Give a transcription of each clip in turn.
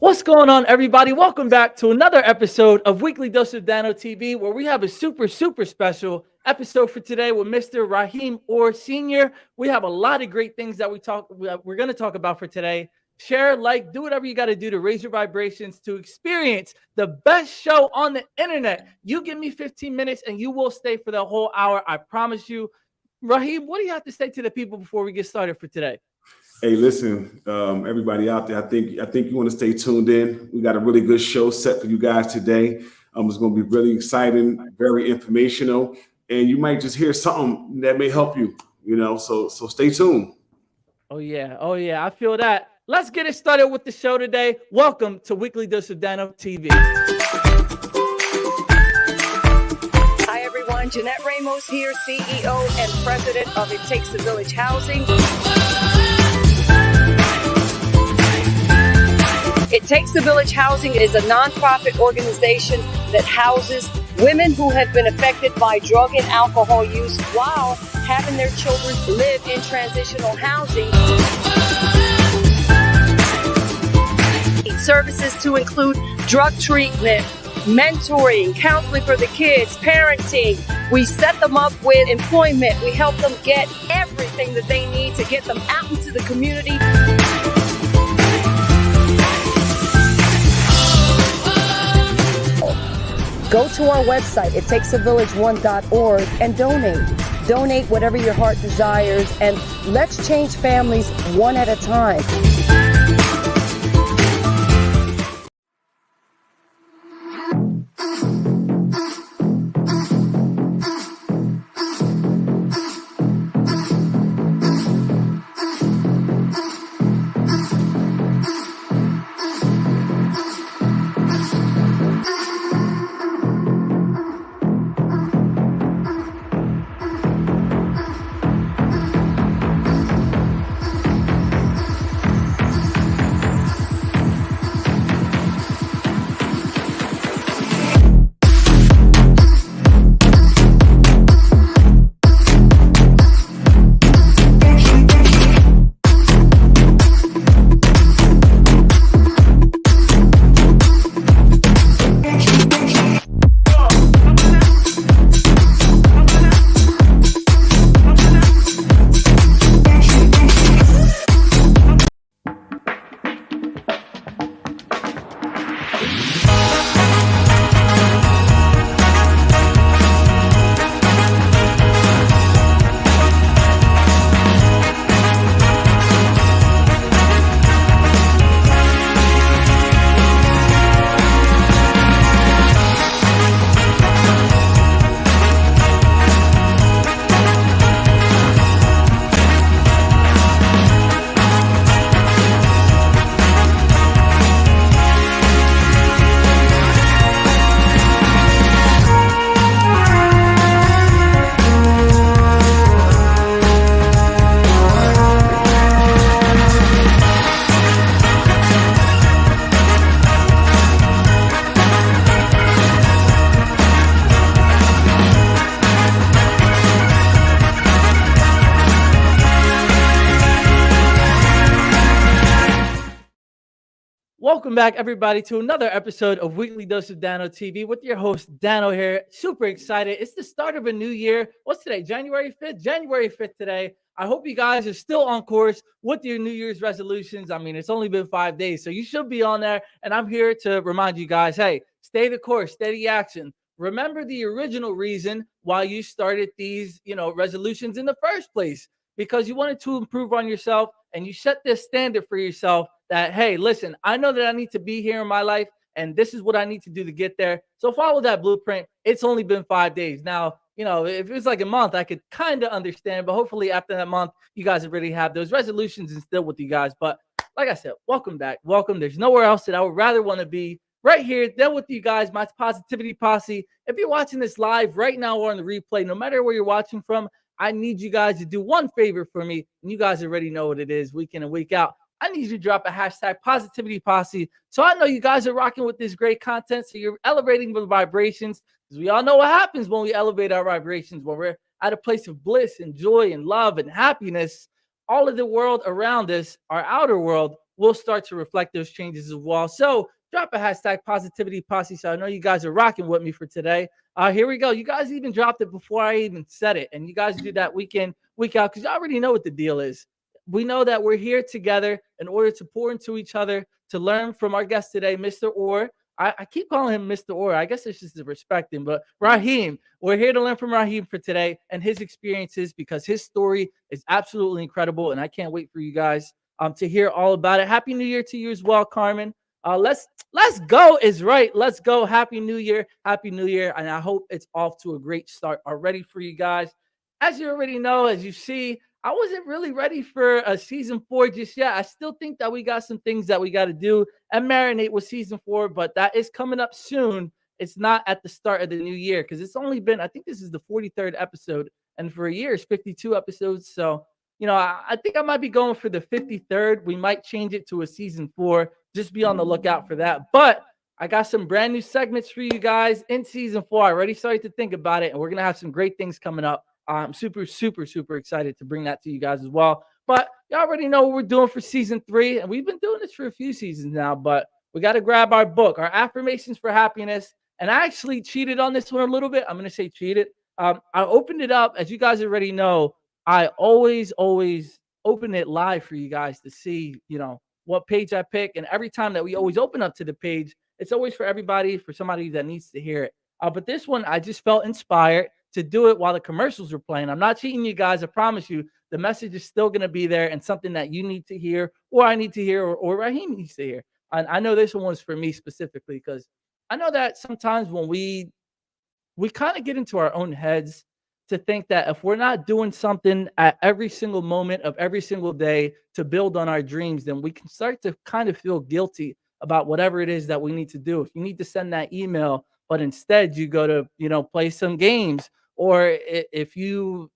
What's going on, everybody? Welcome back to another episode of Weekly Dose of Dano TV, where we have a super special episode for today with Mr. Raheem Orr Sr. We have a lot of great things that we're going to talk about for today. Share, like, do whatever you got to do to raise your vibrations to experience the best show on the internet. You give me 15 minutes and you will stay for the whole hour. I promise you. Raheem, what do you have to say to the people before we get started for today? Hey, listen, everybody out there, I think you want to stay tuned in. We got a really good show set for you guys today. It's going to be really exciting, very informational, and you might just hear something that may help you, so stay tuned. Oh, yeah. I feel that. Let's get it started with the show today. Welcome to Weekly Dose of Dano TV. Hi, everyone. Jeanette Ramos here, CEO and President of It Takes a Village Housing. It Takes a Village Housing is a nonprofit organization that houses women who have been affected by drug and alcohol use while having their children live in transitional housing. Services to include drug treatment, mentoring, counseling for the kids, parenting. We set them up with employment. We help them get everything that they need to get them out into the community. Go to our website, ittakesavillage1.org, and donate. Donate whatever your heart desires, and let's change families one at a time. Welcome back, everybody, to another episode of Weekly Dose of Dano TV with your host, Dano here. Super excited. It's the start of a new year. What's today? January 5th? January 5th today. I hope you guys are still on course with your New Year's resolutions. I mean, it's only been 5 days, so you should be on there. And I'm here to remind you guys, hey, stay the course, steady action. Remember the original reason why you started these, resolutions in the first place, because you wanted to improve on yourself and you set this standard for yourself that, hey, listen, I know that I need to be here in my life and this is what I need to do to get there. So follow that blueprint. It's only been 5 days. Now, if it was like a month, I could kind of understand, but hopefully after that month, you guys already have those resolutions instilled with you guys. But like I said, welcome back. Welcome. There's nowhere else that I would rather want to be right here, then with you guys, my Positivity Posse. If you're watching this live right now or on the replay, no matter where you're watching from, I need you guys to do one favor for me, and you guys already know what it is week in and week out. I need you to drop a hashtag Positivity Posse so I know you guys are rocking with this great content, so you're elevating the vibrations, because we all know what happens when we elevate our vibrations, when we're at a place of bliss and joy and love and happiness. All of the world around us, our outer world, we'll start to reflect those changes as well. So drop a hashtag Positivity Posse. So I know you guys are rocking with me for today. Here we go. You guys even dropped it before I even said it. And you guys do that week in, week out, because you already know what the deal is. We know that we're here together in order to pour into each other, to learn from our guest today, Mr. Orr. I keep calling him Mr. Orr. I guess it's just to respect him. But Raheem, we're here to learn from Raheem for today and his experiences, because his story is absolutely incredible. And I can't wait for you guys to hear all about it. Happy New Year to you as well, Carmen. Let's go is right. Let's go. Happy New Year. Happy New Year. And I hope it's off to a great start already for you guys. As you already know, as you see, I wasn't really ready for a season 4 just yet. I still think that we got some things that we got to do and marinate with season 4, but that is coming up soon. It's not at the start of the new year, because it's only been, I think this is the 43rd episode, and for a year it's 52 episodes. So, I think I might be going for the 53rd. We might change it to a season 4. Just be on the lookout for that. But I got some brand new segments for you guys in season 4. I already started to think about it, and we're going to have some great things coming up. I'm super, super, super excited to bring that to you guys as well. But you already know what we're doing for season 3, and we've been doing this for a few seasons now, but we got to grab our book, our affirmations for happiness. And I actually cheated on this one a little bit. I'm going to say cheated. I opened it up. As you guys already know, I always open it live for you guys to see, what page I pick. And every time that we always open up to the page, it's always for everybody, for somebody that needs to hear it. But this one, I just felt inspired to do it while the commercials were playing. I'm not cheating you guys. I promise you, the message is still going to be there, and something that you need to hear, or I need to hear, or Raheem needs to hear. And I know this one was for me specifically, because I know that sometimes when we kind of get into our own heads to think that if we're not doing something at every single moment of every single day to build on our dreams, then we can start to kind of feel guilty about whatever it is that we need to do. If you need to send that email, but instead you go to, play some games, or if you're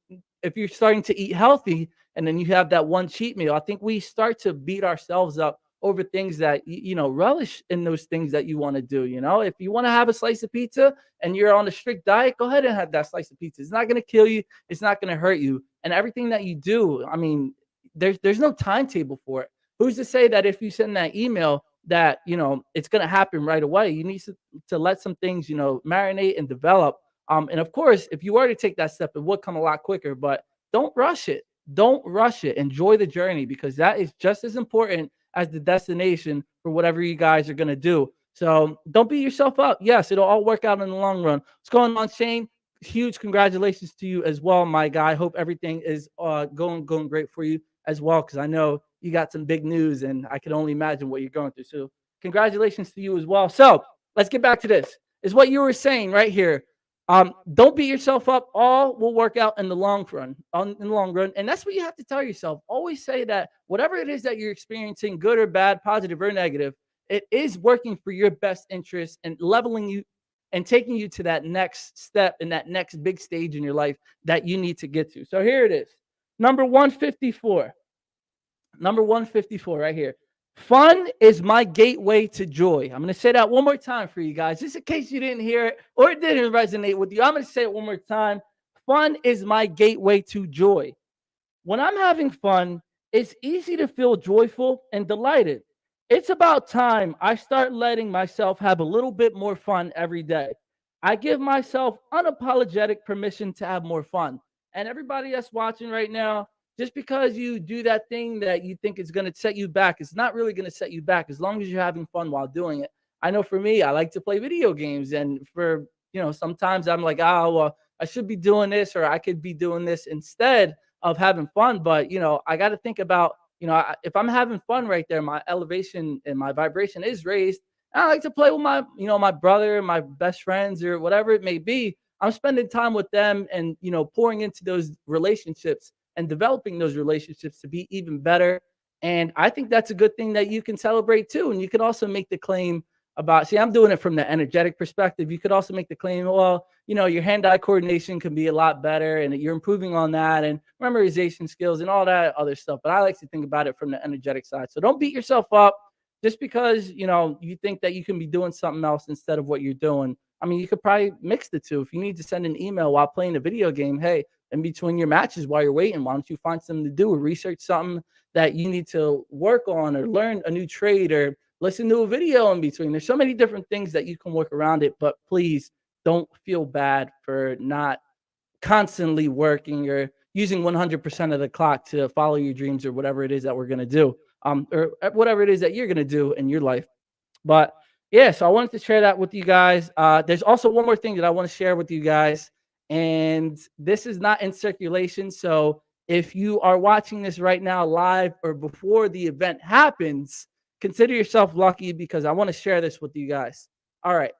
starting to eat healthy and then you have that one cheat meal, I think we start to beat ourselves up over things that relish in those things that you want to do. If you want to have a slice of pizza and you're on a strict diet, go ahead and have that slice of pizza. It's not going to kill you. It's not going to hurt you. And everything that you do, I mean, there's no timetable for it. Who's to say that if you send that email that it's going to happen right away? You need to let some things marinate and develop. And of course, if you were to take that step, it would come a lot quicker. But don't rush it. Don't rush it. Enjoy the journey, because that is just as important as the destination for whatever you guys are going to do. So don't beat yourself up. Yes, it'll all work out in the long run. What's going on, Shane? Huge congratulations to you as well, my guy. Hope everything is going great for you as well, because I know you got some big news, and I can only imagine what you're going through. So congratulations to you as well. So let's get back to this. Is what you were saying right here. Don't beat yourself up. All will work out in the long run. And that's what you have to tell yourself. Always say that whatever it is that you're experiencing, good or bad, positive or negative, it is working for your best interest and leveling you and taking you to that next step and that next big stage in your life that you need to get to. So here it is. Number 154. Number 154 right here. Fun is my gateway to joy. I'm going to say that one more time for you guys, just in case you didn't hear it or it didn't resonate with you. I'm going to say it one more time. Fun is my gateway to joy. When I'm having fun, it's easy to feel joyful and delighted. It's about time I start letting myself have a little bit more fun every day. I give myself unapologetic permission to have more fun. And everybody that's watching right now, just because you do that thing that you think is going to set you back, it's not really going to set you back as long as you're having fun while doing it. I know for me, I like to play video games, and sometimes I'm like, well, I should be doing this, or I could be doing this instead of having fun. But, I got to think about, if I'm having fun right there, my elevation and my vibration is raised. I like to play with my brother, my best friends, or whatever it may be. I'm spending time with them and, pouring into those relationships and developing those relationships to be even better. And I think that's a good thing that you can celebrate too. And you can also make the claim about, I'm doing it from the energetic perspective. You could also make the claim, well, your hand-eye coordination can be a lot better, and you're improving on that, and memorization skills and all that other stuff. But I like to think about it from the energetic side. So don't beat yourself up just because, you think that you can be doing something else instead of what you're doing. I mean, you could probably mix the two. If you need to send an email while playing a video game, hey, in between your matches while you're waiting, why don't you find something to do or research something that you need to work on or learn a new trade or listen to a video in between. There's so many different things that you can work around it, but please don't feel bad for not constantly working or using 100% of the clock to follow your dreams or whatever it is that we're going to do, or whatever it is that you're going to do in your life. But yeah, so I wanted to share that with you guys. There's also one more thing that I want to share with you guys, and this is not in circulation. So if you are watching this right now live or before the event happens, consider yourself lucky because I want to share this with you guys. All right,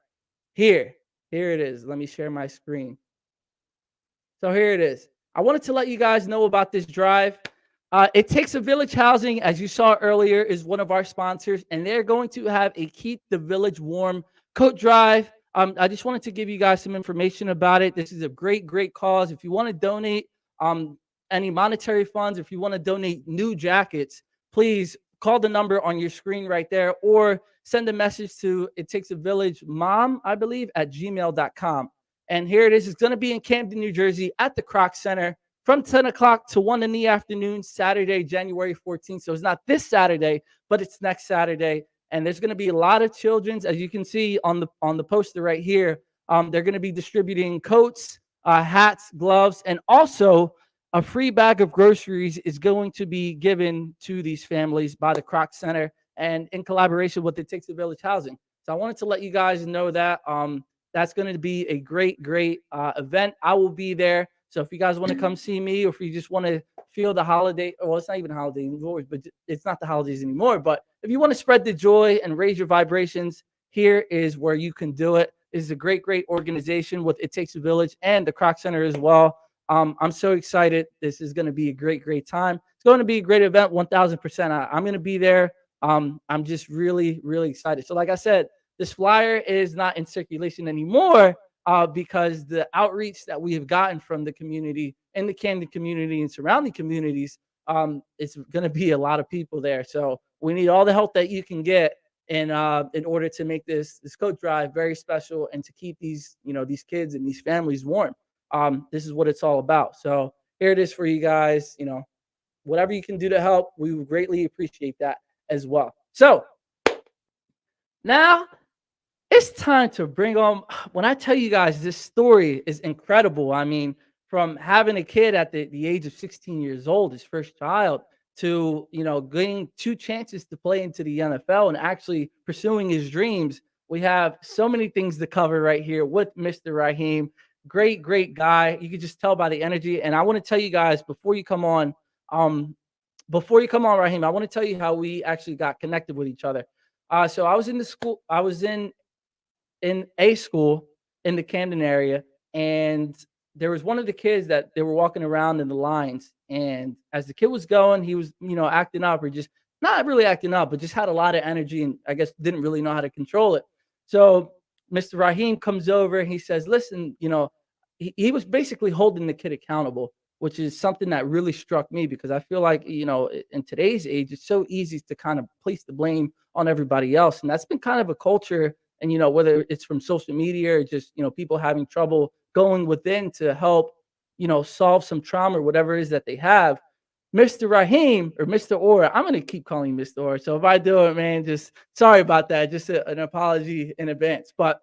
here it is. Let me share my screen. So here it is. I wanted to let you guys know about this drive. It Takes a Village Housing, as you saw earlier, is one of our sponsors, and they're going to have a Keep the Village Warm coat drive. I just wanted to give you guys some information about it. This is a great, great cause. If you want to donate any monetary funds, if you want to donate new jackets, please call the number on your screen right there or send a message to It Takes a Village Mom, I believe, at gmail.com. And here it is. It's going to be in Camden, New Jersey at the Kroc Center from 10 o'clock to 1 in the afternoon, Saturday, January 14th. So it's not this Saturday, but it's next Saturday. And there's going to be a lot of children's, as you can see on the poster right here. They're going to be distributing coats, hats, gloves, and also a free bag of groceries is going to be given to these families by the Kroc Center and in collaboration with It Takes a Village Housing. So I wanted to let you guys know that that's going to be a great, great event. I will be there. So if you guys want to come see me, or if you just want to feel the holiday, well, it's not even a holiday anymore, but it's not the holidays anymore. But if you want to spread the joy and raise your vibrations, here is where you can do it. This is a great, great organization with It Takes a Village and the Kroc Center as well. I'm so excited. This is going to be a great, great time. It's going to be a great event, 1,000%. I'm going to be there. I'm just really, really excited. So like I said, this flyer is not in circulation anymore because the outreach that we have gotten from the community and the Camden community and surrounding communities, it's going to be a lot of people there. So we need all the help that you can get in order to make this coat drive very special and to keep these kids and these families warm. This is what it's all about. So here it is for you guys. Whatever you can do to help, we would greatly appreciate that as well. So now it's time to bring on, when I tell you guys, this story is incredible. I mean, from having a kid at the age of 16 years old, his first child, to, getting 2 chances to play into the NFL and actually pursuing his dreams. We have so many things to cover right here with Mr. Raheem. Great, great guy. You can just tell by the energy. And I want to tell you guys before you come on, Raheem, I want to tell you how we actually got connected with each other. So I was in a school in the Camden area, and there was one of the kids that they were walking around in the lines. And as the kid was going, he was, acting up, or just not really acting up, but just had a lot of energy and I guess didn't really know how to control it. So Mr. Raheem comes over and he says, listen, he was basically holding the kid accountable, which is something that really struck me because I feel like, in today's age, it's so easy to kind of place the blame on everybody else. And that's been kind of a culture. And, whether it's from social media or just, people having trouble going within to help, solve some trauma or whatever it is that they have. Mr. Raheem, or Mr. Orr, I'm going to keep calling him Mr. Orr. So if I do it, man, just sorry about that. Just an apology in advance. But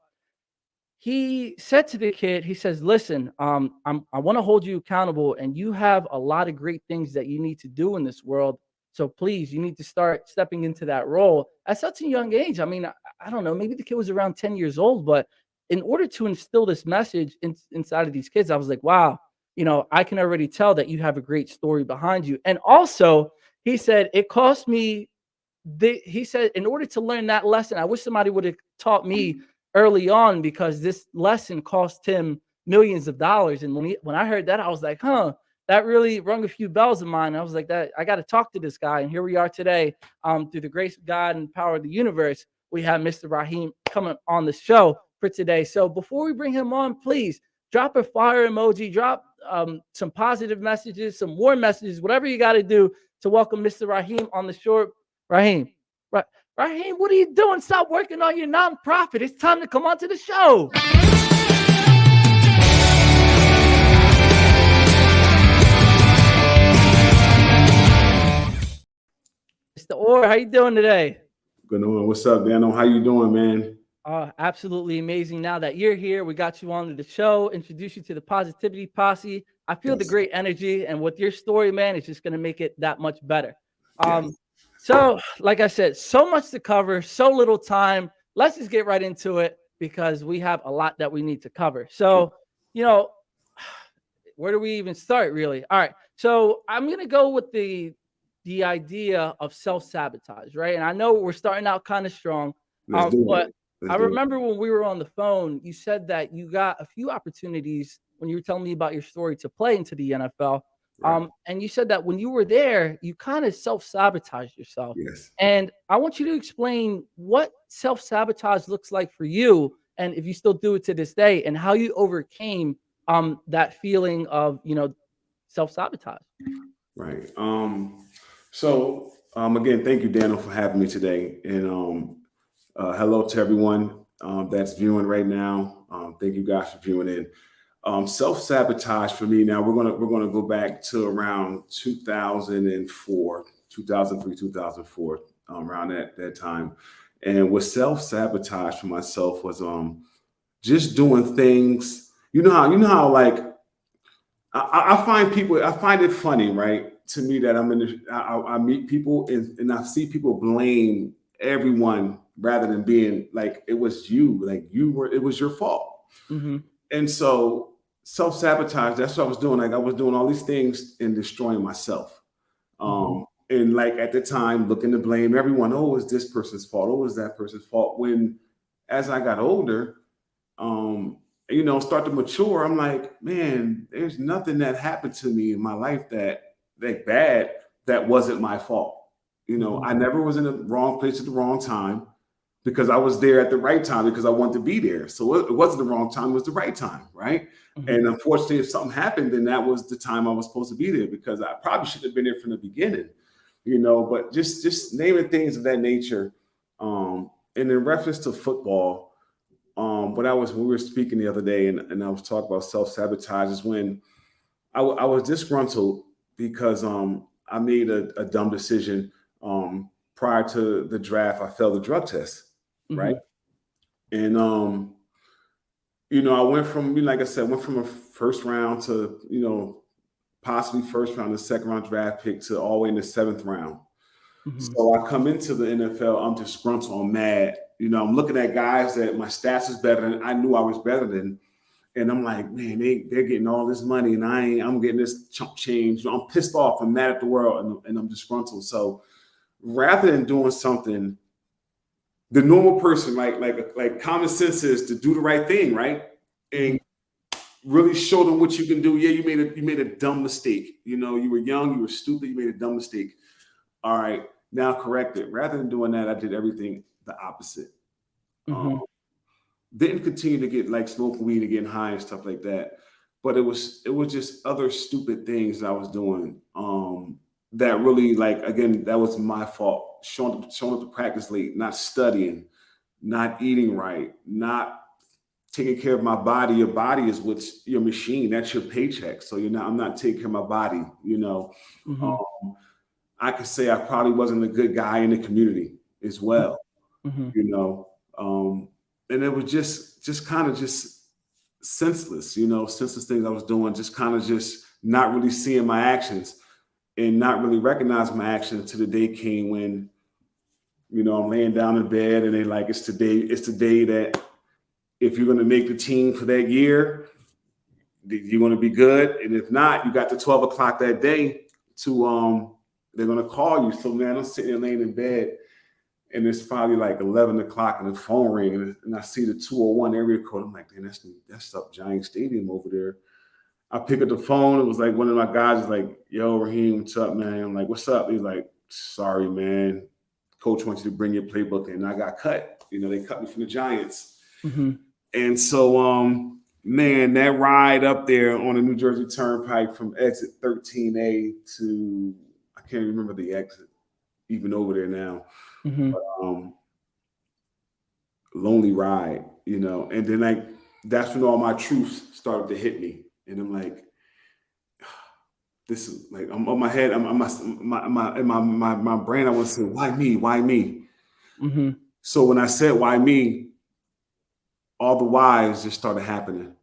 he said to the kid, he says, listen, I want to hold you accountable, and you have a lot of great things that you need to do in this world. So please, you need to start stepping into that role at such a young age. I mean, I don't know, maybe the kid was around 10 years old, but in order to instill this message inside of these kids, I was like, wow, I can already tell that you have a great story behind you. And also, he said, it cost me, he said, in order to learn that lesson, I wish somebody would have taught me early on, because this lesson cost him millions of dollars. And when I heard that, I was like, that really rung a few bells in mine. I was like, I got to talk to this guy. And here we are today, through the grace of God and power of the universe. We have Mr. Raheem coming on the show for today. So before we bring him on, please drop a fire emoji, drop some positive messages, some warm messages, whatever you got to do to welcome Mr. Raheem on the show. Raheem, what are you doing? Stop working on your nonprofit. It's time to come on to the show. Mr. Orr, how you doing today? Good on. What's up, Dano? How you doing, man? Absolutely amazing. Now that you're here, we got you on to the show, introduce you to the Positivity Posse. I feel the Yes. great energy, and with your story, man, it's just going to make it that much better. Yes. So, like I said, so much to cover, so little time. Let's just get right into it because we have a lot that we need to cover. So, you know, where do we even start, really? All right. So I'm gonna go with the idea of self-sabotage, right? And I know we're starting out kind of strong. Let's do But it. Let's I do it. remember when we were on the phone, you said that you got a few opportunities when you were telling me about your story to play into the NFL. Right. And you said that when you were there, you kind of self-sabotaged yourself. Yes. And I want you to explain what self-sabotage looks like for you, and if you still do it to this day, and how you overcame that feeling of, self-sabotage. Right. Again, thank you, Dano, for having me today. And hello to everyone that's viewing right now. Thank you guys for viewing in. Self-sabotage for me now, we're gonna go back to around 2004, 2003, 2004, around that time. And what self-sabotage for myself was just doing things. You know how like I find it funny, right? To me that I meet people and I see people blame everyone rather than being like it was you, it was your fault. Mm-hmm. And so self-sabotage, that's what I was doing. Like I was doing all these things and destroying myself. And like at the time, looking to blame everyone. Oh, it's this person's fault. Oh, it's that person's fault. When as I got older, start to mature, I'm like, man, there's nothing that happened to me in my life that bad that wasn't my fault. I never was in the wrong place at the wrong time because I was there at the right time because I wanted to be there. So it wasn't the wrong time, it was the right time, right? And unfortunately, if something happened, then that was the time I was supposed to be there because I probably should have been there from the beginning, but just naming things of that nature. And in reference to football, when we were speaking the other day and I was talking about self-sabotage is when I was disgruntled because I made a dumb decision prior to the draft. I failed the drug test, right? And I went from, like I said, went from a first round to, possibly first round, the second round draft pick to all the way in the seventh round. So I come into the NFL, I'm disgruntled, I'm mad. I'm looking at guys that my stats is better than I knew I was better than. And I'm like, man, they're getting all this money and I'm getting this chump change. I'm pissed off. I'm mad at the world and I'm disgruntled. So rather than doing something, the normal person, like common sense is to do the right thing, right? And really show them what you can do. Yeah, you made a dumb mistake. You were young, you were stupid, you made a dumb mistake. All right, now correct it. Rather than doing that, I did everything the opposite. Didn't continue to get like smoking weed and getting high and stuff like that. But it was just other stupid things that I was doing that really, like, again, that was my fault. Showing up to practice late, not studying, not eating right, not taking care of my body. Your body is what's your machine. That's your paycheck. So I'm not taking care of my body. I could say I probably wasn't a good guy in the community as well. And it was just kind of just senseless, senseless things I was doing, just kind of just not really seeing my actions and not really recognizing my actions until the day came when, I'm laying down in bed and they like, it's the day that if you're going to make the team for that year, you're going to be good. And if not, you got to 12 o'clock that day to, they're going to call you. So man, I'm sitting there laying in bed and it's probably like 11 o'clock and the phone ring and I see the 201 area code. I'm like, man, that's up Giant Stadium over there. I pick up the phone. It was like one of my guys was like, yo, Raheem, what's up, man? I'm like, what's up? He's like, sorry, man. Coach wants you to bring your playbook in. And I got cut. They cut me from the Giants. And so, man, that ride up there on the New Jersey Turnpike from exit 13A to, I can't remember the exit, even over there now. But, lonely ride, and then that's when all my truths started to hit me. And I'm like, this is like I'm on my head. I'm my brain. I want to say, why me? Why me? Mm-hmm. So when I said why me, all the whys just started happening,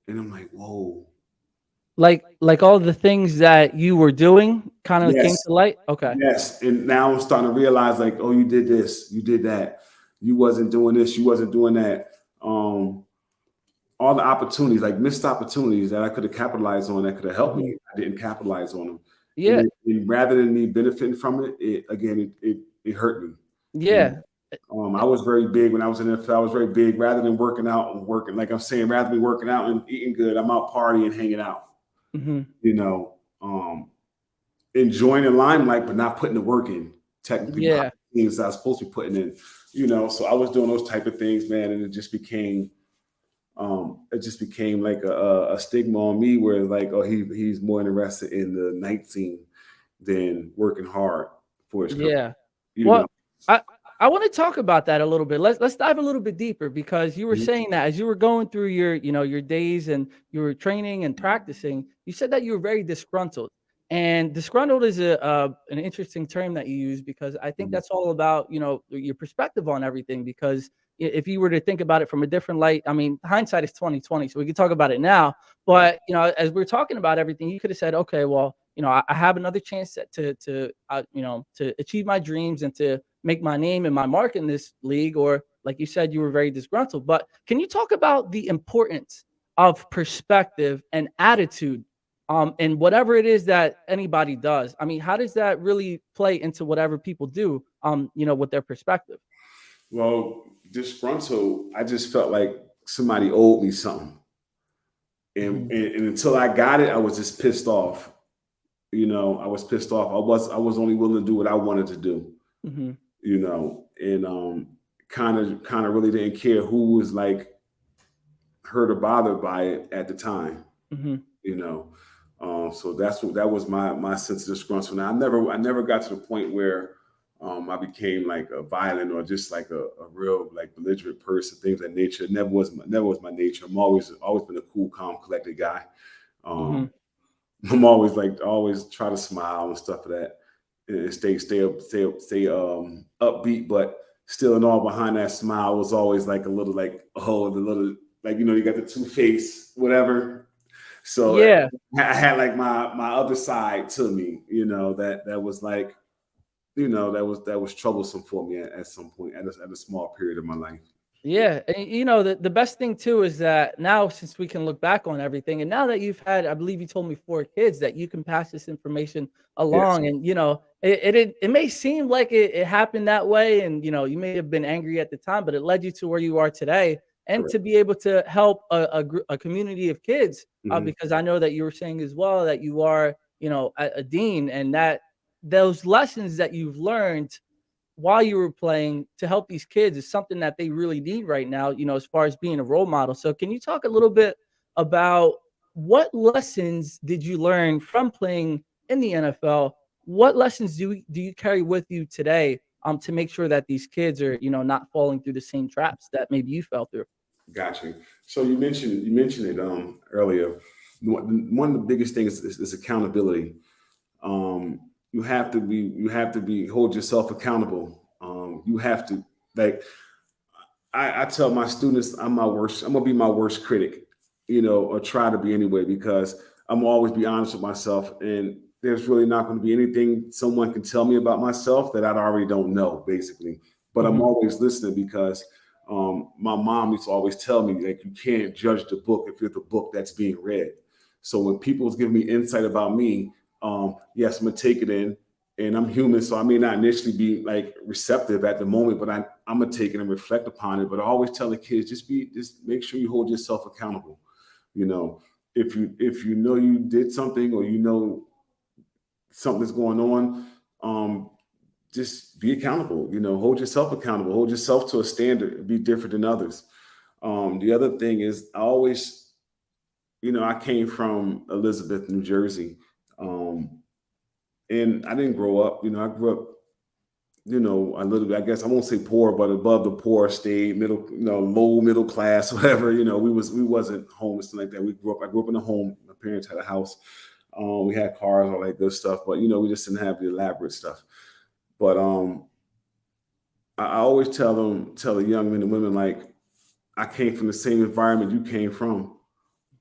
and I'm like, whoa. Like all the things that you were doing kind of came Yes, to light. Okay. yes. And now I'm starting to realize, like, oh, you did this, you did that, you wasn't doing this, you wasn't doing that. All the opportunities, like missed opportunities that I could have capitalized on, that could have helped Mhm. me. I didn't capitalize on them, Yeah. and rather than me benefiting from it, it hurt me. You know? Yeah. I was very big when I was in the NFL. I was very big. Rather than working out and working, like I'm saying, rather than working out and eating good, I'm out partying, hanging out. Mhm. You know, enjoying the limelight, but not putting the work in. Technically, behind Yeah. the scenes I was supposed to be putting in. So I was doing those type of things, man, and it just became like a stigma on me, where it's like, oh, he's more interested in the night scene than working hard for his career. Yeah. You know. Well, I I want to talk about that a little bit. Let's dive a little bit deeper because you were Mhm. saying that as you were going through your, your days and you were training and practicing, you said that you were very disgruntled. And disgruntled is an interesting term that you use because I think Mhm. that's all about, your perspective on everything because if you were to think about it from a different light, I mean, hindsight is 2020, so we can talk about it now. Right. But as we're talking about everything, you could have said, okay, well, I have another chance to achieve my dreams and to make my name and my mark in this league. Or like you said, you were very disgruntled. But can you talk about the importance of perspective and attitude in whatever it is that anybody does? I mean, how does that really play into whatever people do, with their perspective? Well, disgruntled, I just felt like somebody owed me something. And, Hmm. and until I got it, I was just pissed off. I was pissed off. I was only willing to do what I wanted to do. Hmm. And kind of really didn't care who was like hurt or bothered by it at the time. Hmm. You know, so that was my sense of disgruntlement. I never got to the point where I became like a violent or just like a real like belligerent person, things of that nature. It never was my nature. I'm always been a cool, calm, collected guy. Hmm. Um, I'm always try to smile and stuff of that, and stay upbeat, but still in all behind that smile was always like a little like, oh, the little, like, you got the two face whatever. So Yeah. I had like my other side to me, that was like, that was troublesome for me at some point, at a small period of my life. Yeah, and the best thing too is that now since we can look back on everything, and now that you've had, I believe you told me 4 kids, that you can pass this information Yes. along, and it may seem like it happened that way, and you may have been angry at the time, but it led you to where you are today, and Correct. to be able to help a community of kids, Mhm. because I know that you were saying as well that you are a dean, and that those lessons that you've learned while you were playing to help these kids is something that they really need right now, as far as being a role model. So can you talk a little bit about what lessons did you learn from playing in the NFL? What lessons do you carry with you today to make sure that these kids are, not falling through the same traps that maybe you fell through? Gotcha. So you mentioned it earlier. One of the biggest things is accountability. You have to hold yourself accountable. You have to, like, I tell my students, I'm gonna be my worst critic, or try to be anyway, because I'm always be honest with myself, and there's really not going to be anything someone can tell me about myself that I already don't know, basically. But I'm Hmm. always listening, because my mom used to always tell me, like, you can't judge the book if you're the book that's being read. So when people's giving me insight about me, yes, I'm gonna take it in, and I'm human, so I may not initially be like receptive at the moment, but I'm gonna take it and reflect upon it. But I always tell the kids, just make sure you hold yourself accountable. You know, if you know you did something, or something's going on, just be accountable. Hold yourself accountable. Hold yourself to a standard. Be different than others. The other thing is, I came from Elizabeth, New Jersey, and I didn't grow up. I grew up, a little bit, I guess I won't say poor, but above the poor state, middle, low middle class, whatever. We wasn't homeless and like that. I grew up in a home. My parents had a house. We had cars, all that good stuff, but we just didn't have the elaborate stuff. But I always tell the young men and women, like, I came from the same environment you came from,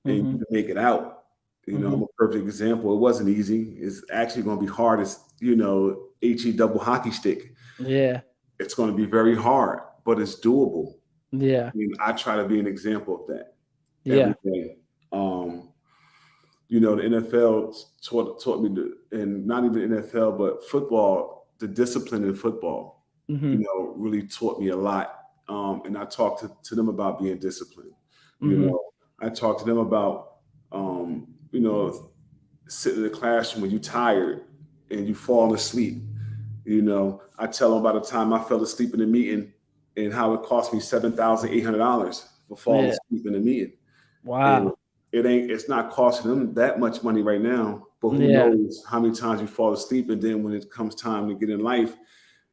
and you can make it out. I'm a perfect example. It wasn't easy. It's actually going to be hard as HE double hockey stick. Yeah. It's going to be very hard, but it's doable. Yeah. I mean, I try to be an example of that Yeah. every day. The NFL taught me, and not even the NFL, but football, the discipline in football, really taught me a lot. And I talked to them about being disciplined. I talked to them about, sitting in the classroom when you're tired and you fall asleep. I tell them about the time I fell asleep in the meeting and how it cost me $7,800 for falling asleep in the meeting. Wow. And it's not costing them that much money right now, but who knows how many times you fall asleep, and then when it comes time to get in life,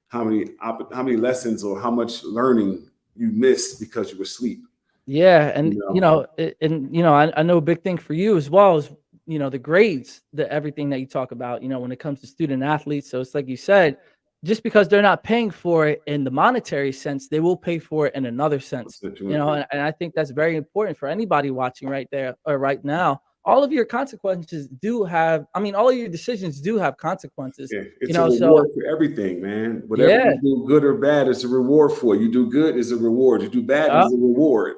how many lessons or how much learning you missed because you were asleep. Yeah, and I know a big thing for you as well is the grades, everything that you talk about, when it comes to student athletes. So it's like you said, just because they're not paying for it in the monetary sense, they will pay for it in another sense. And I think that's very important for anybody watching right there or right now. All of your consequences do have, all of your decisions do have consequences. Yeah, it's a reward for everything, man. Whatever you do, good or bad, it's a reward for you. You do good, it's a reward. You do bad, it's a reward.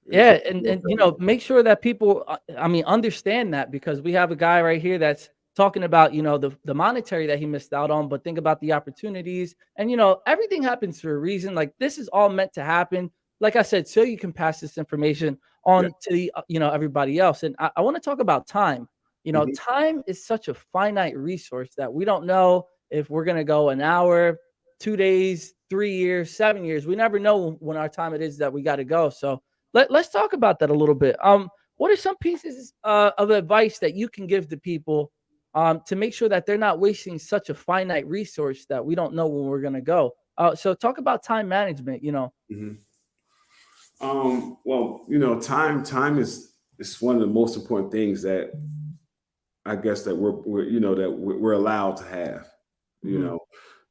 Yeah, and make sure that people, understand that, because we have a guy right here that's talking about, the monetary that he missed out on, but think about the opportunities, and everything happens for a reason. Like, this is all meant to happen, like I said, so you can pass this information on to the, everybody else. And I want to talk about time. Time is such a finite resource that we don't know if we're going to go an hour, 2 days, 3 years, 7 years. We never know when our time it is that we got to go. So let's talk about that a little bit. What are some pieces of advice that you can give to people to make sure that they're not wasting such a finite resource that we don't know when we're going to go? So talk about time management, Well, time is one of the most important things that I guess that we're allowed to have,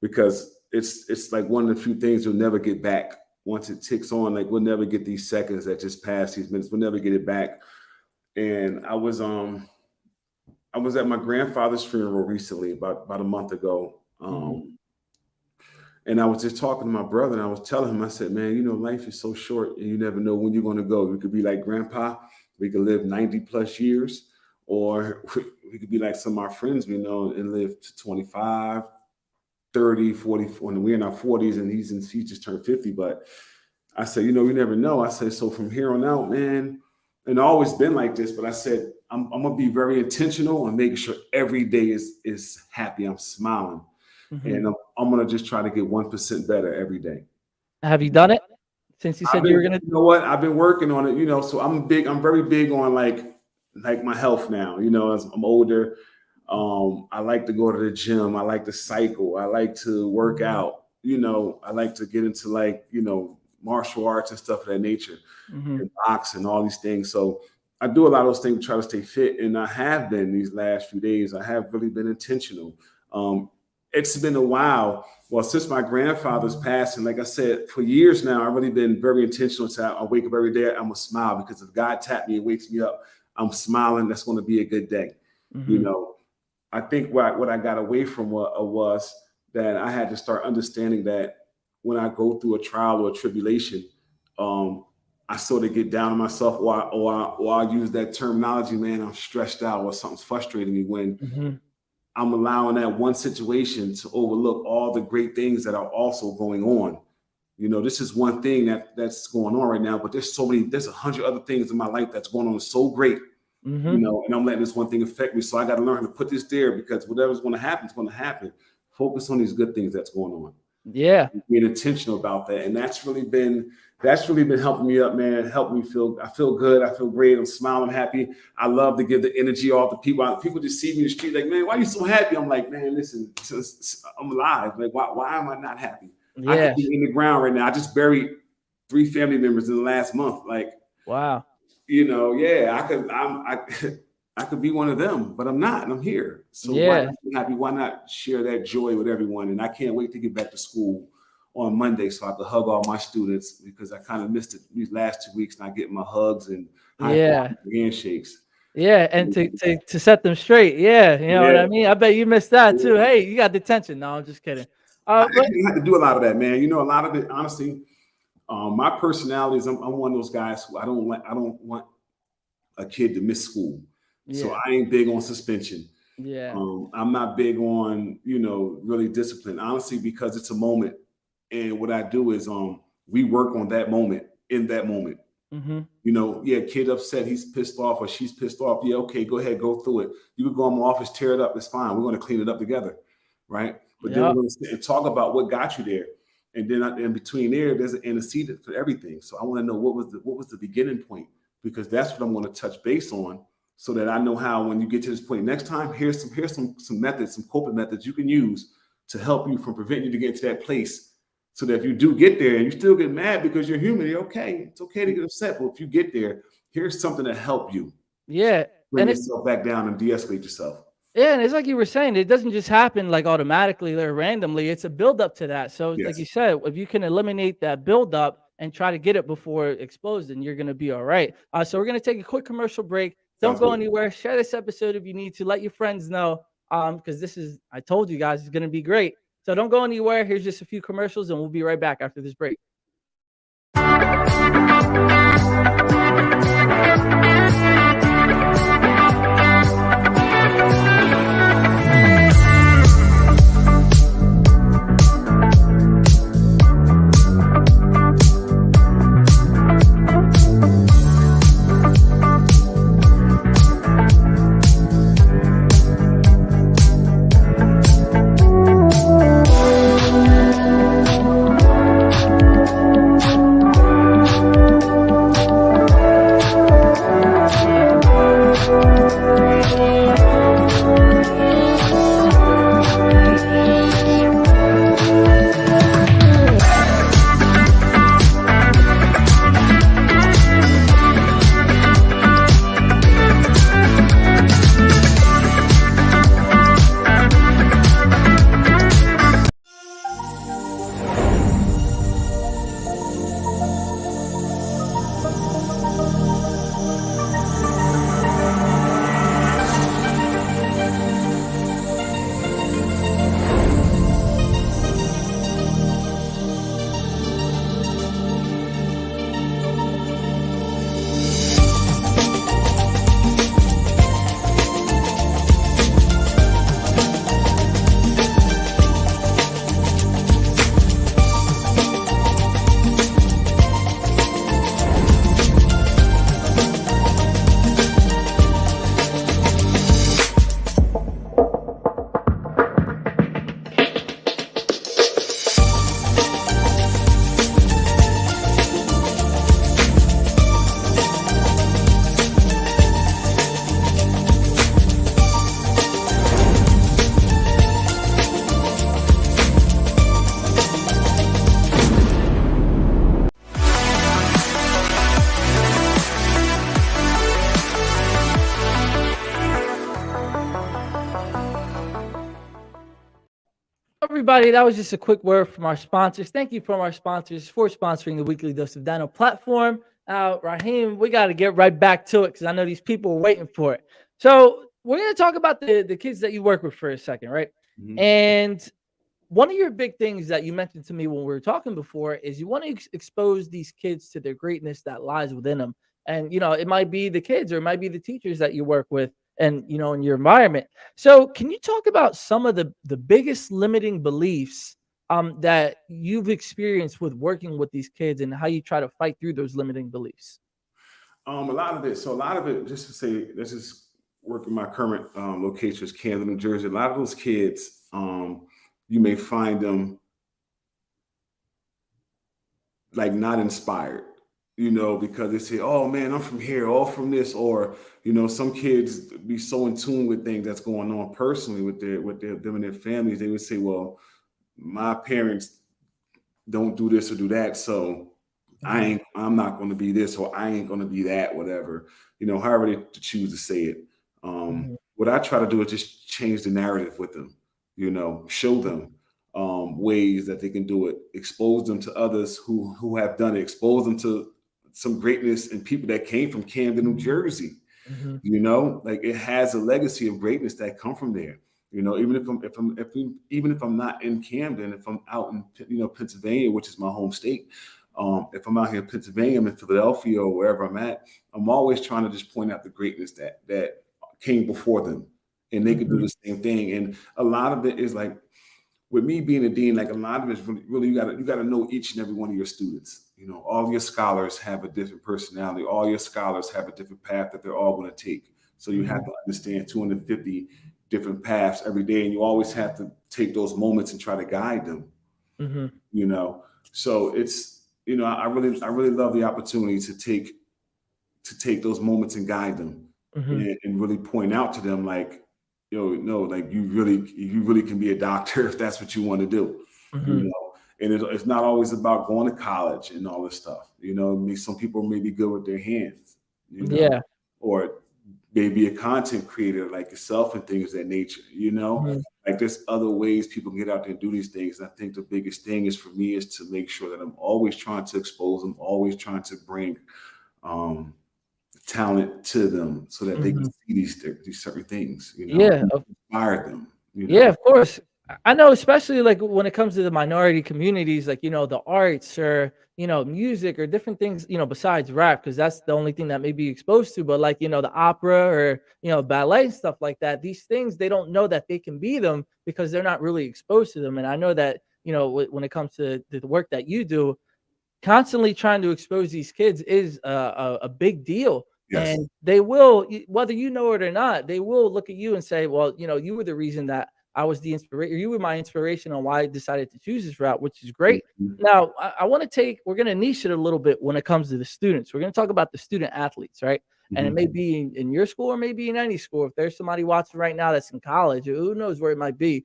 because it's like one of the few things you'll never get back. Once it ticks on, like, we'll never get these seconds that just pass, these minutes. We'll never get it back. And I was at my grandfather's funeral recently, about a month ago. And I was just talking to my brother, and I was telling him, I said, man, life is so short, and you never know when you're going to go. We could be like Grandpa. We could live 90 plus years, or we could be like some of our friends we know and live to 25, 30, 40, when we're in our 40s, and he just turned 50. But I said, we never know. I said, so from here on out, man, and I've always been like this, but I said, I'm going to be very intentional and making sure every day is happy. I'm smiling. And I'm going to just try to get 1% better every day. Have you done it since you said you were going to? You know what? I've been working on it, so I'm very big on like my health now, as I'm older. I like to go to the gym. I like to cycle. I like to work out. I like to get into martial arts and stuff of that nature, and boxing, all these things. So I do a lot of those things to try to stay fit. And I have been these last few days. I have really been intentional. It's been a while. Well, since my grandfather's passing, like I said, for years now, I've really been very intentional. So I wake up every day, I'm gonna smile, because if God tapped me and wakes me up, I'm smiling. That's going to be a good day. I think what I got away from was that I had to start understanding that when I go through a trial or a tribulation, I sort of get down on myself, or I use that terminology, man, I'm stressed out, or something's frustrating me, when I'm allowing that one situation to overlook all the great things that are also going on. This is one thing that's going on right now, but there's 100 other things in my life that's going on so great, and I'm letting this one thing affect me. So I got to learn to put this there, because whatever's going to happen is going to happen. Focus on these good things that's going on. Yeah. Being intentional about that. And that's really been helping me up, man. Help me I feel good. I feel great. I'm smiling. I'm happy. I love to give the energy off to people. People just see me in the street like, man, why are you so happy? I'm like, man, listen, I'm alive. Like, why am I not happy? Yeah. I could be in the ground right now. I just buried 3 family members in the last month. Like, wow. I could, I could be one of them, but I'm not, and I'm here. So why not be happy? Why not share that joy with everyone? And I can't wait to get back to school on Monday so I can hug all my students, because I kind of missed it these last 2 weeks, not getting my hugs and handshakes. Yeah, and to set them straight. Yeah, you know what I mean? I bet you missed that too. Hey, you got detention. No, I'm just kidding. I actually had to do a lot of that, man. You know, a lot of it, honestly, my personality is I'm one of those guys who I don't want a kid to miss school. So I ain't big on suspension. I'm not big on, really discipline, honestly, because it's a moment. And what I do is we work on that moment in that moment. Kid upset, he's pissed off or she's pissed off. Yeah, okay, go ahead, go through it. You can go in my office, tear it up, it's fine. We're going to clean it up together, right? But then we're going to sit and talk about what got you there. And then in between there's an antecedent for everything. So I want to know what was the beginning point, because that's what I'm going to touch base on, so that I know how, when you get to this point next time, here's some methods, some coping methods you can use to help you from preventing you to get to that place. So that if you do get there and you still get mad because you're human, you're okay. It's okay to get upset. But if you get there, here's something to help you. Bring yourself back down and de-escalate yourself. Yeah, and it's like you were saying, it doesn't just happen like automatically or randomly. It's a buildup to that. So like you said, if you can eliminate that buildup and try to get it before it explodes, then you're going to be all right. So we're going to take a quick commercial break. Don't go anywhere. Share this episode if you need to. Let your friends know, because this is, I told you guys, it's going to be great. So don't go anywhere. Here's just a few commercials, and we'll be right back after this break. Everybody, that was just a quick word from our sponsors. Thank you from our sponsors for sponsoring the Weekly Dose of Dano platform. Raheem, we got to get right back to it because I know these people are waiting for it. So we're going to talk about the kids that you work with for a second, right? And one of your big things that you mentioned to me when we were talking before is you want to expose these kids to their greatness that lies within them. And, it might be the kids or it might be the teachers that you work with and, in your environment. So can you talk about some of the biggest limiting beliefs that you've experienced with working with these kids and how you try to fight through those limiting beliefs? A lot of it, just to say, this is working my current location is Camden, New Jersey. A lot of those kids, you may find them like not inspired, because they say, oh man, I'm from here, all from this, or, some kids be so in tune with things that's going on personally with them and their families. They would say, well, my parents don't do this or do that, so I'm not going to be this, or I ain't going to be that, whatever, however they choose to say it. What I try to do is just change the narrative with them, show them ways that they can do it, expose them to others who have done it, expose them to some greatness and people that came from Camden, New Jersey. Like it has a legacy of greatness that come from there. Even if I'm not in Camden, if I'm out in Pennsylvania, which is my home state, if I'm out here in Pennsylvania, I'm in Philadelphia or wherever I'm at, I'm always trying to just point out the greatness that came before them, and they could do the same thing. And a lot of it is like, with me being a dean, like a lot of it is really you gotta know each and every one of your students. All your scholars have a different personality. All your scholars have a different path that they're all going to take. So you have to understand 250 different paths every day, and you always have to take those moments and try to guide them. So it's I really love the opportunity to take those moments and guide them, and really point out to them like, like you really can be a doctor if that's what you want to do. And it's not always about going to college and all this stuff. Some people may be good with their hands, or maybe a content creator like yourself and things of that nature. Like there's other ways people can get out there and do these things. And I think the biggest thing is for me is to make sure that I'm always trying to expose them, always trying to bring talent to them so that they can see these certain things. Inspire them. Yeah, of course. I know, especially like when it comes to the minority communities, like, the arts or, music or different things, besides rap, because that's the only thing that may be exposed to. But like, the opera or, ballet, stuff like that, these things, they don't know that they can be them because they're not really exposed to them. And I know that, when it comes to the work that you do, constantly trying to expose these kids is a big deal. Yes. And they will, whether you know it or not, they will look at you and say, well, you were the reason that I was the inspiration. You were my inspiration on why I decided to choose this route, which is great. Now, I want to we're going to niche it a little bit when it comes to the students. We're going to talk about the student athletes, right? And it may be in your school or maybe in any school. If there's somebody watching right now that's in college, who knows where it might be.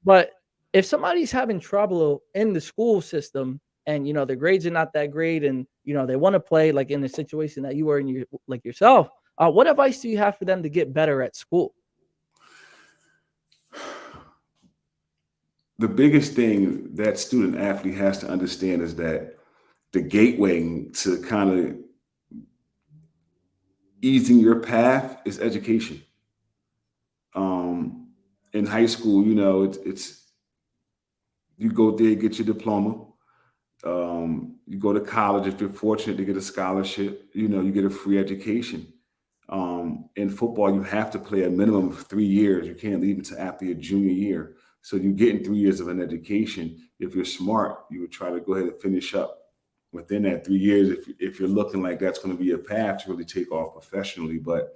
But if somebody's having trouble in the school system and, their grades are not that great and, they want to play like in a situation that you were in yourself, what advice do you have for them to get better at school? The biggest thing that student athlete has to understand is that the gateway to kind of easing your path is education. In high school, it's you go there, get your diploma. You go to college if you're fortunate to get a scholarship. You get a free education. In football, you have to play a minimum of 3 years. You can't leave until after your junior year. So you get in 3 years of an education. If you're smart, you would try to go ahead and finish up within that 3 years. If you're looking like that's going to be a path to really take off professionally, but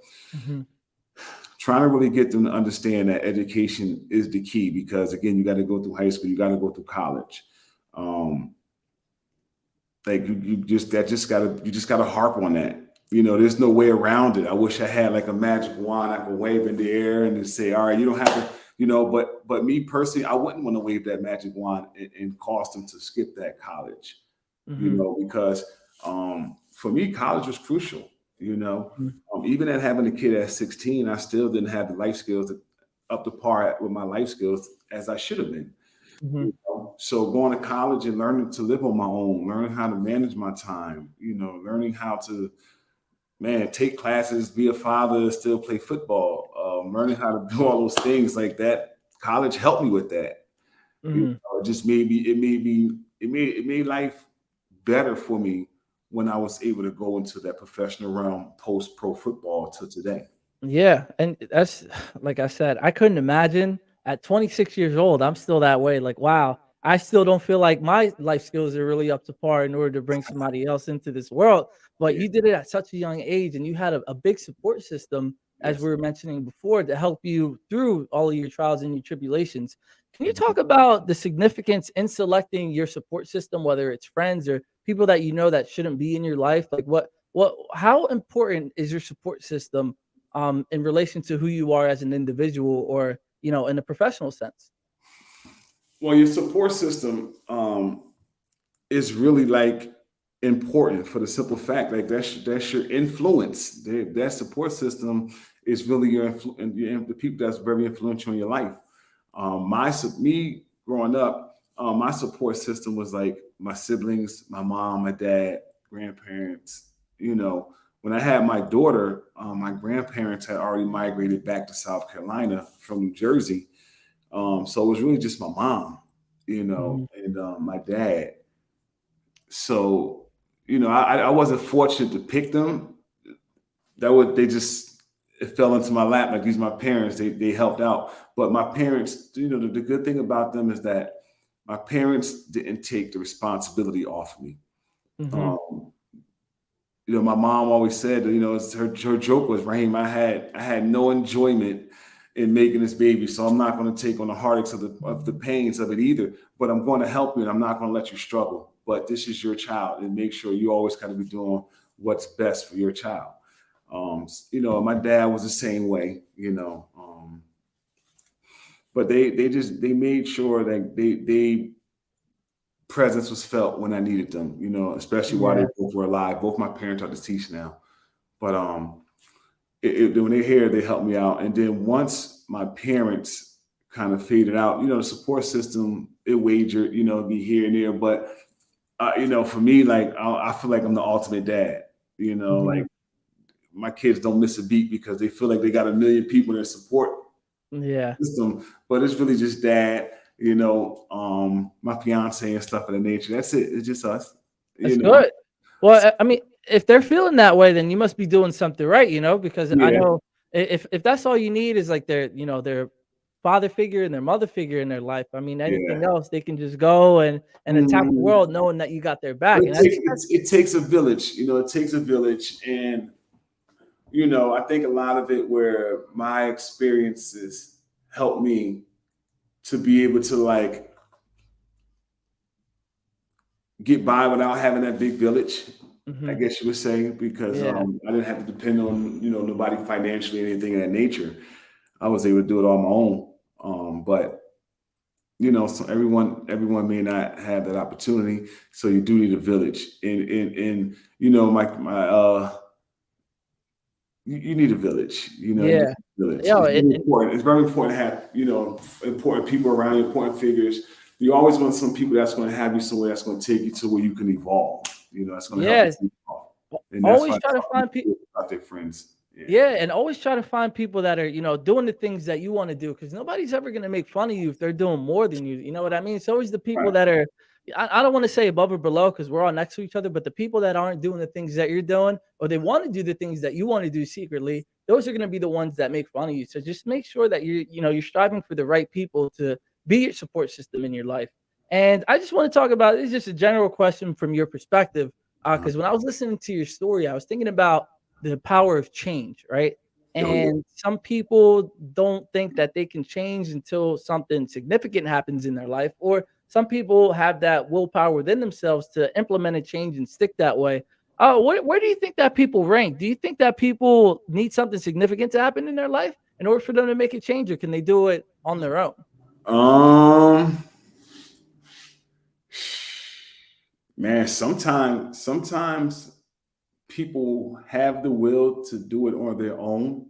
trying to really get them to understand that education is the key, because again, you got to go through high school, you got to go through college. Like you just gotta harp on that. There's no way around it. I wish I had like a magic wand I could wave in the air and just say, all right, you don't have to. But me personally, I wouldn't want to wave that magic wand and cause them to skip that college, because for me, college was crucial, even at having a kid at 16, I still didn't have the life skills up to par with my life skills as I should have been. So going to college and learning to live on my own, learning how to manage my time, learning how to, take classes, be a father, still play football, learning how to do all those things like that. College helped me with that. It just made life better for me when I was able to go into that professional realm post pro football to today. Yeah, and that's like I said, I couldn't imagine at 26 years old, I'm still that way. Like, wow, I still don't feel like my life skills are really up to par in order to bring somebody else into this world. But you did it at such a young age, and you had a big support system, as we were mentioning before, to help you through all of your trials and your tribulations. Can you talk about the significance in selecting your support system, whether it's friends or people that that shouldn't be in your life? Like, how important is your support system in relation to who you are as an individual, or in a professional sense? Well, your support system is really like important for the simple fact, like that's your influence. That support system is really the people that's very influential in your life. Me growing up, my support system was like my siblings, my mom, my dad, grandparents. You know, when I had my daughter, my grandparents had already migrated back to South Carolina from New Jersey. So it was really just my mom, and my dad. So, I wasn't fortunate to pick them. They just, it fell into my lap. Like, these are my parents. They helped out. But my parents, the good thing about them is that my parents didn't take the responsibility off me. Mm-hmm. My mom always said, her joke was, Raheem, I had no enjoyment in making this baby, so I'm not going to take on the heartaches of the pains of it either. But I'm going to help you, and I'm not going to let you struggle. But this is your child, and make sure you always kind of be doing what's best for your child. My dad was the same way. But they made sure that they presence was felt when I needed them. Especially while they both were alive. Both my parents are deceased now, but when they're here, they help me out. And then once my parents kind of faded out, the support system, it wagered, be here and there. But, for me, like, I feel like I'm the ultimate dad, like, my kids don't miss a beat because they feel like they got a million people in their support system, but it's really just dad, my fiance and stuff of the nature. That's it. It's just us. That's good. Well, I mean, if they're feeling that way, then you must be doing something right, because I know if that's all you need is like their father figure and their mother figure in their life. I mean, anything else, they can just go and attack the world knowing that you got their back. It takes a village, it takes a village. And, I think a lot of it where my experiences helped me to be able to, like, get by without having that big village, I guess you would say, because I didn't have to depend on, nobody financially or anything of that nature. I was able to do it on my own. But, so everyone may not have that opportunity. So you do need a village. And you need a village, village. It's very important to have, important people around you, important figures. You always want some people that's going to have you somewhere that's going to take you to where you can evolve. That's going to help you evolve. And always try to find people about their friends. And always try to find people that are, doing the things that you want to do, because nobody's ever going to make fun of you if they're doing more than you. You know what I mean? It's always the people that are, I don't want to say above or below because we're all next to each other, but the people that aren't doing the things that you're doing, or they want to do the things that you want to do secretly, those are going to be the ones that make fun of you. So just make sure that you're striving for the right people to be your support system in your life. And I just want to talk about, this is just a general question from your perspective, because when I was listening to your story, I was thinking about the power of change, right? And some people don't think that they can change until something significant happens in their life, or some people have that willpower within themselves to implement a change and stick that way. Where do you think that people rank? Do you think that people need something significant to happen in their life in order for them to make a change, or can they do it on their own? Man, sometimes people have the will to do it on their own.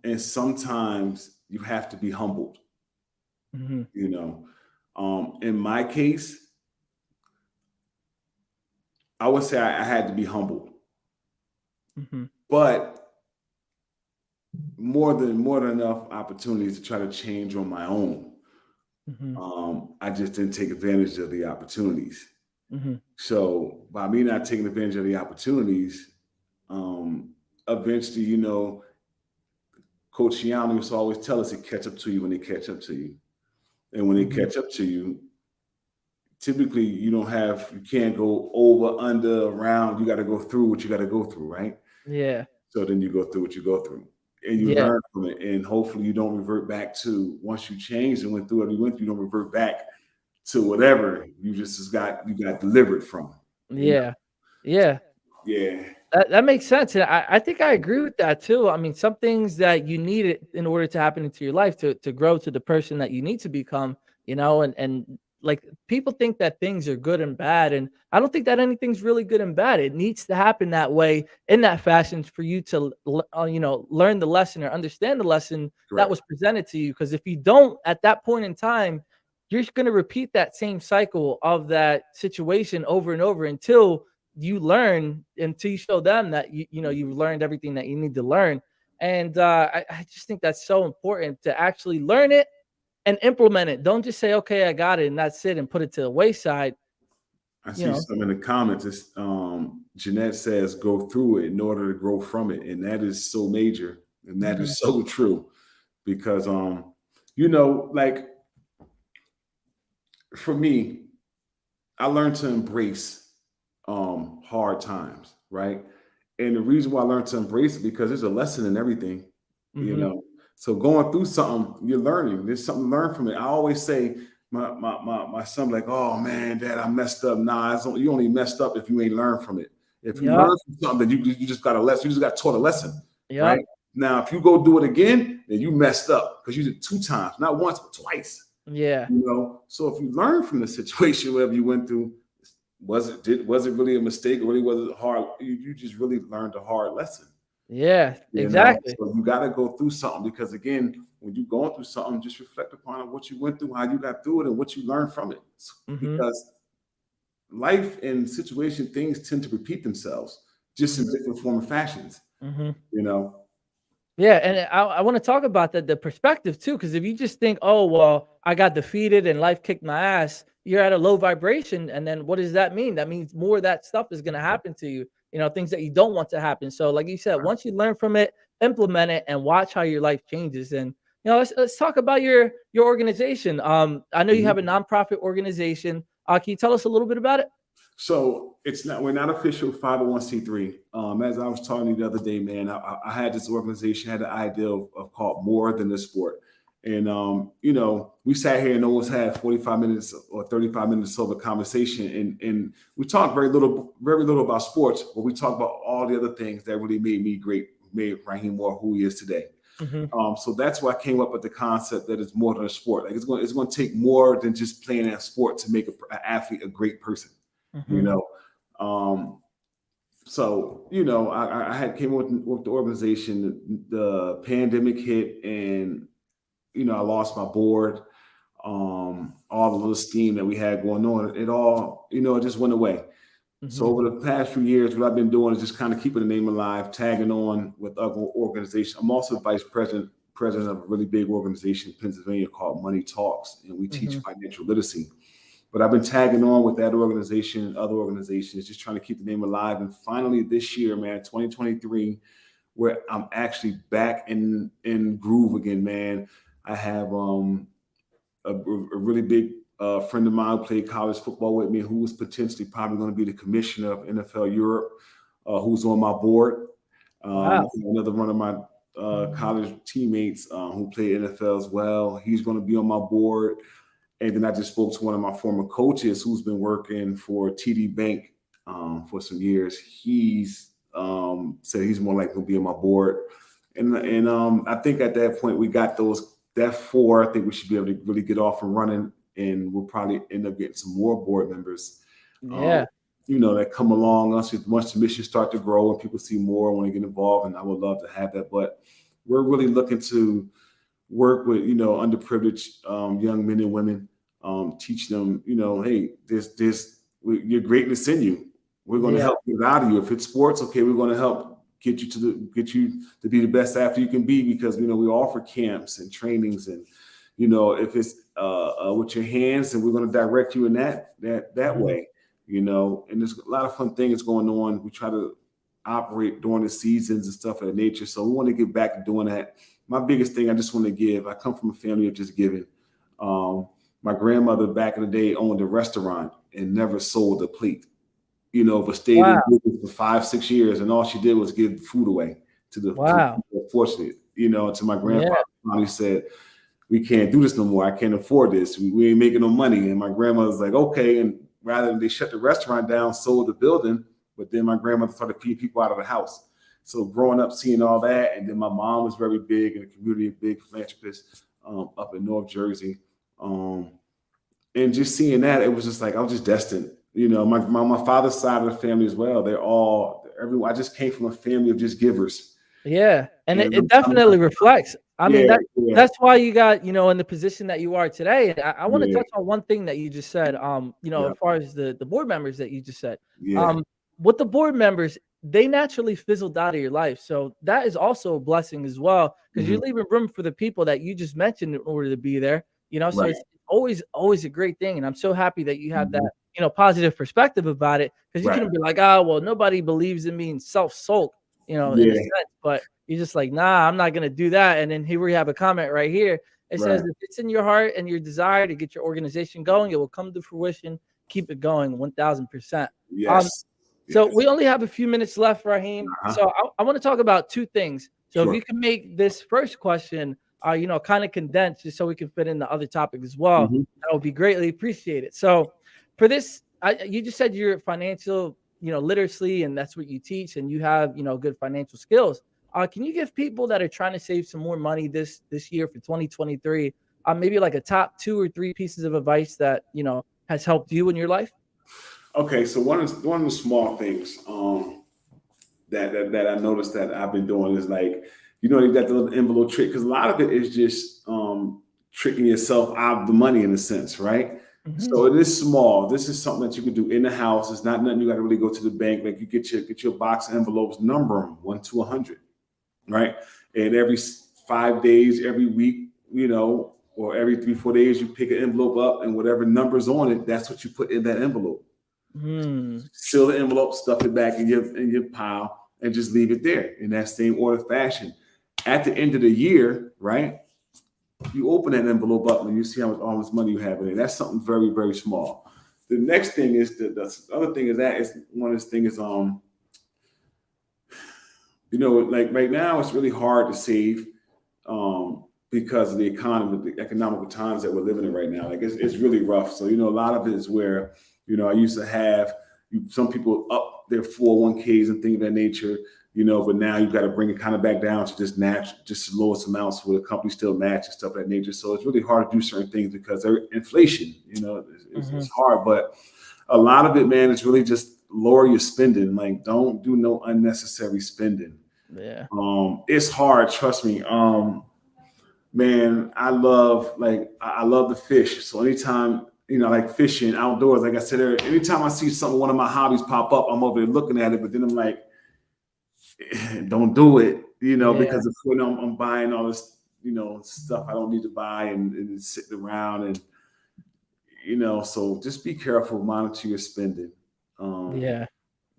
And sometimes you have to be humbled. In my case, I would say I had to be humbled. But more than enough opportunities to try to change on my own. I just didn't take advantage of the opportunities. So by me not taking advantage of the opportunities, eventually, Coach Gianni used to always tell us to catch up to you when they catch up to you. And when they catch up to you, typically you can't go over, under, around. You got to go through what you got to go through, right? Yeah. So then you go through what you go through. And you learn from it. And hopefully you don't revert back to, once you changed and went through what you went through, you don't revert back to whatever you got delivered from. Yeah. Yeah. That makes sense. And I think I agree with that too. I mean, some things that you need it in order to happen into your life to grow to the person that you need to become, and like people think that things are good and bad, and I don't think that anything's really good and bad. It needs to happen that way in that fashion for you to learn the lesson or understand the lesson that Correct. was presented to you. Because if you don't at that point in time, you're going to repeat that same cycle of that situation over and over until you learn, until you show them that you've learned everything that you need to learn. And I just think that's so important to actually learn it and implement it. Don't just say, okay, I got it, and that's it, and put it to the wayside. I see some in the comments. It's, Jeanette says, go through it in order to grow from it. And that is so major. And that is so true. Because, like for me, I learned to embrace hard times, right? And the reason why I learned to embrace it, because there's a lesson in everything, you know. So going through something, you're learning. There's something to learn from it. I always say, my son, like, oh man, Dad, I messed up. Nah, you only messed up if you ain't learned from it. If you learn from something, then you just got a lesson. You just got taught a lesson, right? Now, if you go do it again, then you messed up because you did 2 times, not once, but twice. Yeah. So if you learn from the situation, whatever you went through, was it really a mistake, or really was it hard? You just really learned a hard lesson. Yeah, exactly. So you got to go through something, because again, when you're going through something, just reflect upon what you went through, how you got through it, and what you learned from it. Because life and situation, things tend to repeat themselves, just in different form and fashions. Yeah, and I want to talk about the perspective too, because if you just think, oh well, I got defeated and life kicked my ass, you're at a low vibration, and then what does that mean? That means more of that stuff is going to happen to you. Things that you don't want to happen. So, like you said, once you learn from it, implement it, and watch how your life changes. And let's talk about your organization. I know you have a nonprofit organization. Can you tell us a little bit about it? So we're not official 501c3. As I was telling you the other day, man, I had this organization, had the idea of called More Than the Sport. And, we sat here and almost had 45 minutes or 35 minutes of a conversation. And we talked very little about sports, but we talked about all the other things that really made me great, made Raheem Orr who he is today. So that's why I came up with the concept that it's more than a sport. Like it's going to take more than just playing that sport to make an athlete a great person. So I had came with the organization. The pandemic hit, and I lost my board. All the little steam that we had going on, it all it just went away. So over the past few years, what I've been doing is just kind of keeping the name alive, tagging on with other organizations. I'm also vice president of a really big organization in Pennsylvania called Money Talks, and we teach financial literacy. But I've been tagging on with that organization and other organizations, just trying to keep the name alive. And finally this year, man, 2023, where I'm actually back in groove again, man. I have a really big friend of mine who played college football with me, who was potentially probably going to be the commissioner of NFL Europe, who's on my board. Another one of my college teammates who played NFL as well. He's going to be on my board. And then I just spoke to one of my former coaches who's been working for TD Bank for some years. He's said he's more likely to be on my board. And I think at that point we got that 4. I think we should be able to really get off and running, and we'll probably end up getting some more board members. That come along us once the mission start to grow and people see more, want to get involved, and I would love to have that. But we're really looking to work with underprivileged young men and women, teach them hey, there's your greatness in you. We're going to help get out of you. If it's sports, okay, we're going to help get you to be the best athlete you can be, because we offer camps and trainings, and if it's with your hands, and we're going to direct you in that way, and there's a lot of fun things going on. We try to operate during the seasons and stuff of that nature, so we want to get back to doing that. My biggest thing, I just want to give. I come from a family of just giving. My grandmother back in the day owned a restaurant and never sold a plate, but stayed in business for 5-6 years, and all she did was give food away to the fortunate, to my grandpa. He said, we can't do this no more. I can't afford this. We ain't making no money. And my grandmother's like, okay. And rather than they shut the restaurant down, sold the building, but then my grandmother started feeding people out of the house. So growing up, seeing all that, and then my mom was very big in the community, a big philanthropist up in North Jersey. And just seeing that, it was just like I was just destined. You know, my father's side of the family as well. They're all everyone. I just came from a family of just givers. Yeah, and And it definitely reflects. I mean, yeah, yeah, that's why you got, in the position that you are today. And I want to yeah, touch on one thing that you just said. yeah, As far as the board members that you just said, yeah. with the board members, they naturally fizzled out of your life. So that is also a blessing as well, because you're Mhm. leaving room for the people that you just mentioned in order to be there. So Right. it's always a great thing, and I'm so happy that you have Mhm. that positive perspective about it, because you Right. can be like, oh well, nobody believes in me, and self-sulk, in a Yeah. sense, but you're just like, nah, I'm not gonna do that. And then here we have a comment right here. It says, Right. if it's in your heart and your desire to get your organization going, it will come to fruition. Keep it going 1000%. Yes. So Yes. we only have a few minutes left, Raheem. Uh-huh. So I want to talk about two things. So if Sure. you can make this first question, kind of condensed, just so we can fit in the other topic as well, Mhm. that would be greatly appreciated. So for this, you just said you're financial, literacy, and that's what you teach, and you have, good financial skills. Can you give people that are trying to save some more money this year for 2023, maybe like a top 2 or 3 pieces of advice that has helped you in your life? Okay, so one of the small things that I noticed that I've been doing is like, you got the little envelope trick, because a lot of it is just tricking yourself out of the money in a sense, right? Hmm. So it is small. This is something that you can do in the house. It's not nothing you got to really go to the bank. Like you get your box of envelopes, number them 1 to 100, right? And every 5 days, every week, or every 3 4 days, you pick an envelope up, and whatever number's on it, that's what you put in that envelope. Hmm. Seal the envelope, stuff it back in your pile, and just leave it there in that same order fashion. At the end of the year, right? You open that envelope up and you see how much all this money you have in it. That's something very, very small. The next thing is the other thing is one of those things is like right now it's really hard to save because of the economy, the economical times that we're living in right now. Like it's really rough. So a lot of it is where I used to have some people up their 401ks and things of that nature. But now you've got to bring it kind of back down to just the lowest amounts where the company still match and stuff of that nature. So it's really hard to do certain things because they're inflation. It's hard, but a lot of it, man, is really just lower your spending. Like, don't do no unnecessary spending. Yeah. It's hard, trust me. Man, I love to fish. So anytime, like fishing outdoors, like I said, anytime I see something, one of my hobbies pop up, I'm over there looking at it, but then I'm like, don't do it, Yeah. because I'm buying all this, stuff I don't need to buy, and it's sitting around, and so just be careful, monitor your spending. Um, Yeah.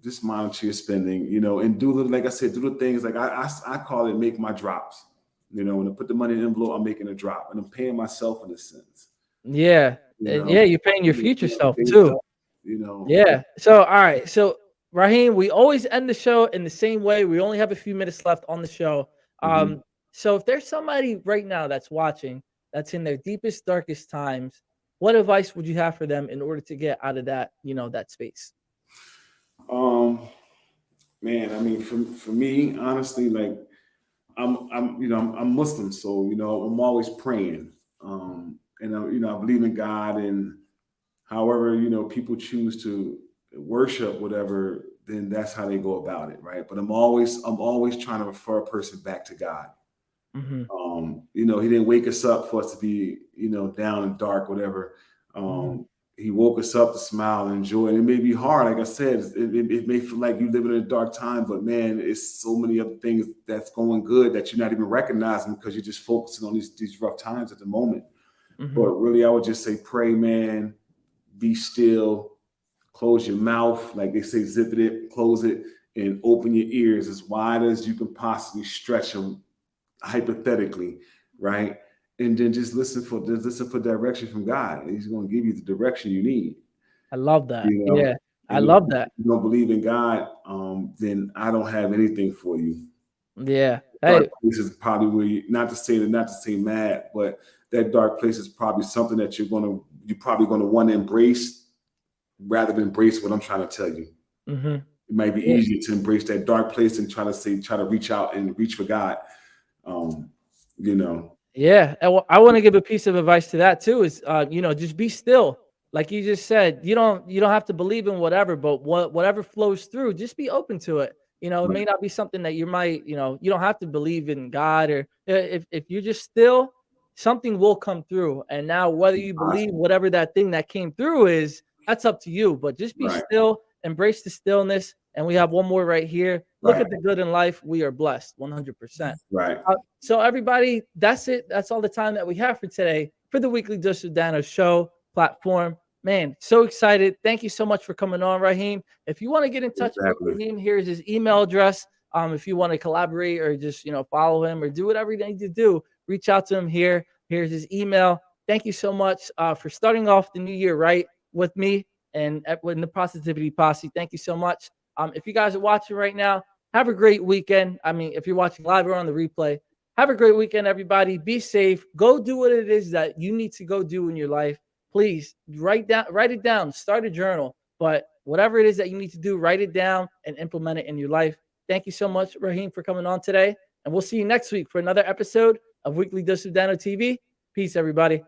just monitor your spending, and like I said, do the things like I call it make my drops. When I put the money in the envelope, I'm making a drop and I'm paying myself in a sense. Yeah. You And know, yeah, you're paying your future self things too. up, you know. Yeah. So, all right. So, Raheem, we always end the show in the same way. We only have a few minutes left on the show. Mhm. So if there's somebody right now that's watching, that's in their deepest, darkest times, what advice would you have for them in order to get out of that, that space? Um, Man, I mean, for me, honestly, like I'm Muslim, so I'm always praying, and I believe in God, and however people choose to worship whatever, then that's how they go about it, right? But I'm always trying to refer a person back to God. Hmm. He didn't wake us up for us to be down and dark, whatever. Hmm. He woke us up to smile and enjoy. And it may be hard, like I said, it may feel like you live in a dark time, but man, it's so many other things that's going good that you're not even recognizing because you're just focusing on these rough times at the moment. But Hmm. really, I would just say, pray, man, be still, close your mouth, like they say, zip it, close it, and open your ears as wide as you can possibly stretch them, hypothetically, right? And then just listen for direction from God. He's going to give you the direction you need. I love that. You know, Yeah. I and if love you that. don't believe in God, then I don't have anything for you. Yeah. Dark Hey, place is probably where not to say mad, but that dark place is probably something that you're probably gonna want to embrace rather than embrace what I'm trying to tell you. hmm It might be easier to embrace that dark place and try to reach out and reach for God. Um, you know, Yeah, and I want to give a piece of advice to that too. Is just be still. like you just said, you don't have to believe in whatever, but whatever flows through, just be open to it. It may not be something that you might, you don't have to believe in God, or if you're just still, something will come through. And now whether you believe whatever that thing that came through is, that's up to you. But just be Right. still, embrace the stillness. And we have one more right here. Look Right. at the good in life. We are blessed 100%. Right. So everybody, that's it. That's all the time that we have for today for the Weekly Dose of Dano show platform. Man, so excited. Thank you so much for coming on, Raheem. If you want to get in touch with Exactly. Raheem, here's his email address. If you want to collaborate or just, follow him or do whatever you need to do, reach out to him here. Here's his email. Thank you so much for starting off the new year right with me and in the Positivity Posse. Thank you so much. If you guys are watching right now, have a great weekend. I mean, if you're watching live or on the replay, have a great weekend, everybody. Be safe. Go do what it is that you need to go do in your life. Please write it down, start a journal. But whatever it is that you need to do, write it down and implement it in your life. Thank you so much, Raheem, for coming on today. And we'll see you next week for another episode of Weekly Dose of Dano TV. Peace, everybody.